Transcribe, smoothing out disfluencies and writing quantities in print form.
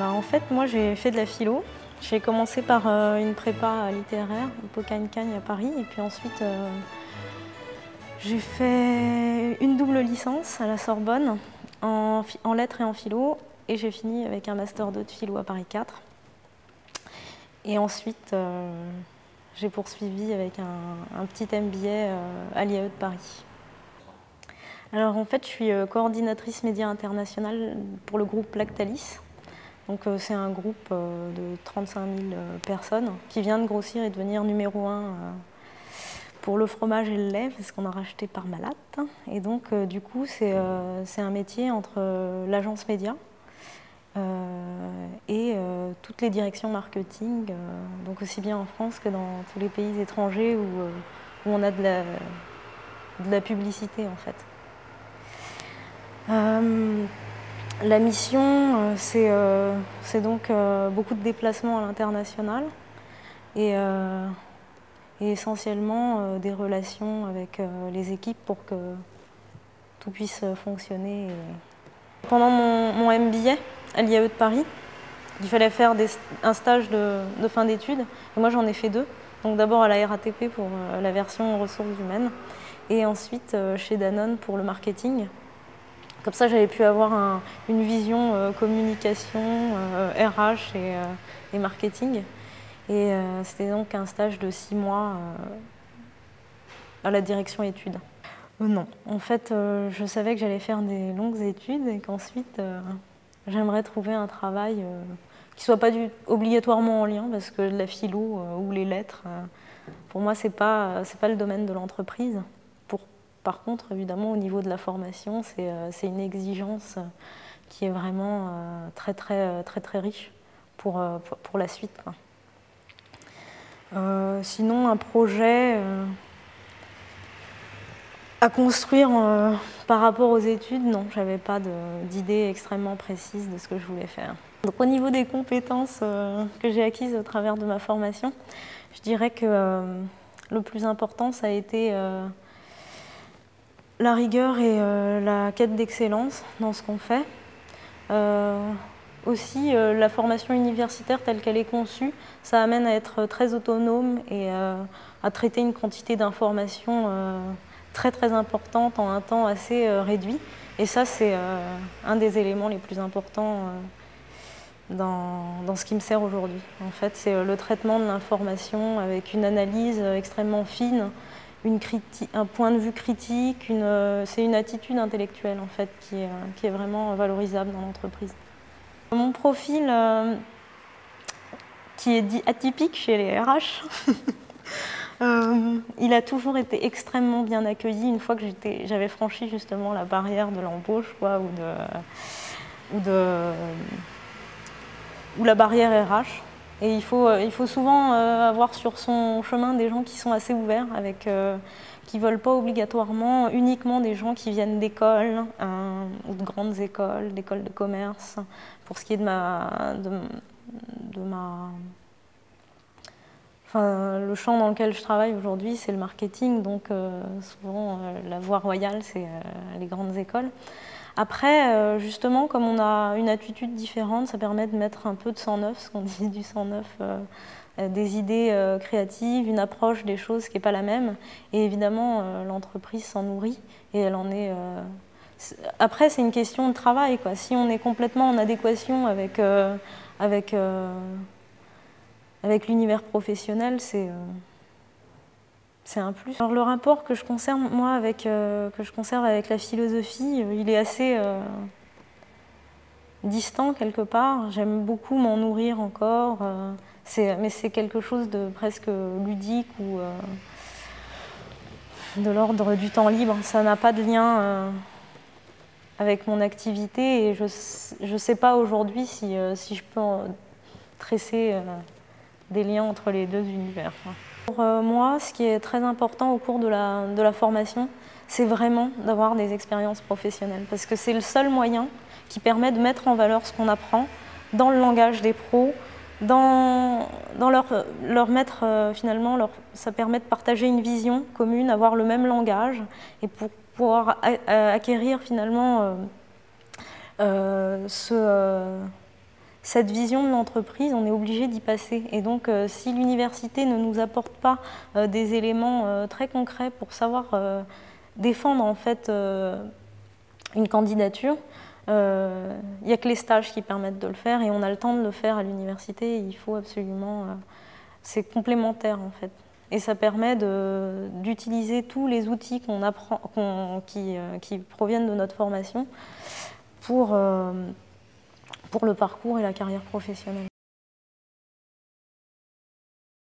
En fait, moi j'ai fait de la philo. J'ai commencé par une prépa littéraire, Hippocagne-Cagne à Paris, et puis ensuite j'ai fait une double licence à la Sorbonne en lettres et en philo, et j'ai fini avec un master 2 de philo à Paris 4. Et ensuite j'ai poursuivi avec un petit MBA à l'IAE de Paris. Alors en fait, je suis coordinatrice médias internationale pour le groupe Lactalis. Donc c'est un groupe de 35 000 personnes qui vient de grossir et devenir numéro 1 pour le fromage et le lait, parce qu'on a racheté Parmalat. Et donc du coup, c'est un métier entre l'agence média et toutes les directions marketing, donc aussi bien en France que dans tous les pays étrangers où on a de la publicité en fait. La mission, c'est donc beaucoup de déplacements à l'international et essentiellement des relations avec les équipes pour que tout puisse fonctionner. Pendant mon MBA à l'IAE de Paris, il fallait faire un stage de fin d'études, et moi j'en ai fait 2. Donc d'abord à la RATP pour la version ressources humaines, et ensuite chez Danone pour le marketing. Comme ça, j'avais pu avoir une vision communication, RH et marketing. Et c'était donc un stage de 6 mois à la direction études. Non, en fait, je savais que j'allais faire des longues études et qu'ensuite, j'aimerais trouver un travail qui ne soit pas obligatoirement en lien, parce que la philo ou les lettres, pour moi, c'est pas le domaine de l'entreprise. Par contre, évidemment, au niveau de la formation, c'est une exigence qui est vraiment très riche pour la suite, quoi. Sinon, un projet à construire par rapport aux études, non, j'avais pas d'idée extrêmement précise de ce que je voulais faire. Donc, au niveau des compétences que j'ai acquises au travers de ma formation, je dirais que le plus important, ça a été la rigueur et la quête d'excellence dans ce qu'on fait. Aussi, la formation universitaire telle qu'elle est conçue, ça amène à être très autonome et à traiter une quantité d'informations très importante en un temps assez réduit. Et ça, c'est un des éléments les plus importants dans ce qui me sert aujourd'hui. En fait, c'est le traitement de l'information avec une analyse extrêmement fine, un point de vue critique, c'est une attitude intellectuelle en fait qui est vraiment valorisable dans l'entreprise. Mon profil qui est dit atypique chez les RH, il a toujours été extrêmement bien accueilli une fois que j'avais franchi justement la barrière de l'embauche ou la barrière RH. Et il faut souvent avoir sur son chemin des gens qui sont assez ouverts, qui ne veulent pas obligatoirement uniquement des gens qui viennent d'écoles ou de grandes écoles, d'écoles de commerce. Pour ce qui est le champ dans lequel je travaille aujourd'hui, c'est le marketing, donc souvent la voie royale, c'est les grandes écoles. Après, justement, comme on a une attitude différente, ça permet de mettre un peu de sang neuf, ce qu'on dit du sang neuf, des idées créatives, une approche des choses qui n'est pas la même. Et évidemment, l'entreprise s'en nourrit et elle en est... Après, c'est une question de travail, quoi. Si on est complètement en adéquation avec l'univers professionnel, c'est un plus. Alors, le rapport que je conserve, moi, avec la philosophie, il est assez distant quelque part. J'aime beaucoup m'en nourrir encore, mais c'est quelque chose de presque ludique ou de l'ordre du temps libre. Ça n'a pas de lien avec mon activité et je ne sais pas aujourd'hui si je peux tresser des liens entre les deux univers. Pour moi, ce qui est très important au cours de la formation, c'est vraiment d'avoir des expériences professionnelles, parce que c'est le seul moyen qui permet de mettre en valeur ce qu'on apprend dans le langage des pros, dans leur mettre finalement, ça permet de partager une vision commune, avoir le même langage, et pour pouvoir acquérir finalement cette vision de l'entreprise, on est obligé d'y passer. Et donc, si l'université ne nous apporte pas des éléments très concrets pour savoir défendre en fait une candidature, il n'y a que les stages qui permettent de le faire et on a le temps de le faire à l'université. Il faut absolument, c'est complémentaire en fait. Et ça permet d'utiliser tous les outils qu'on apprend, qui proviennent de notre formation pour le parcours et la carrière professionnelle.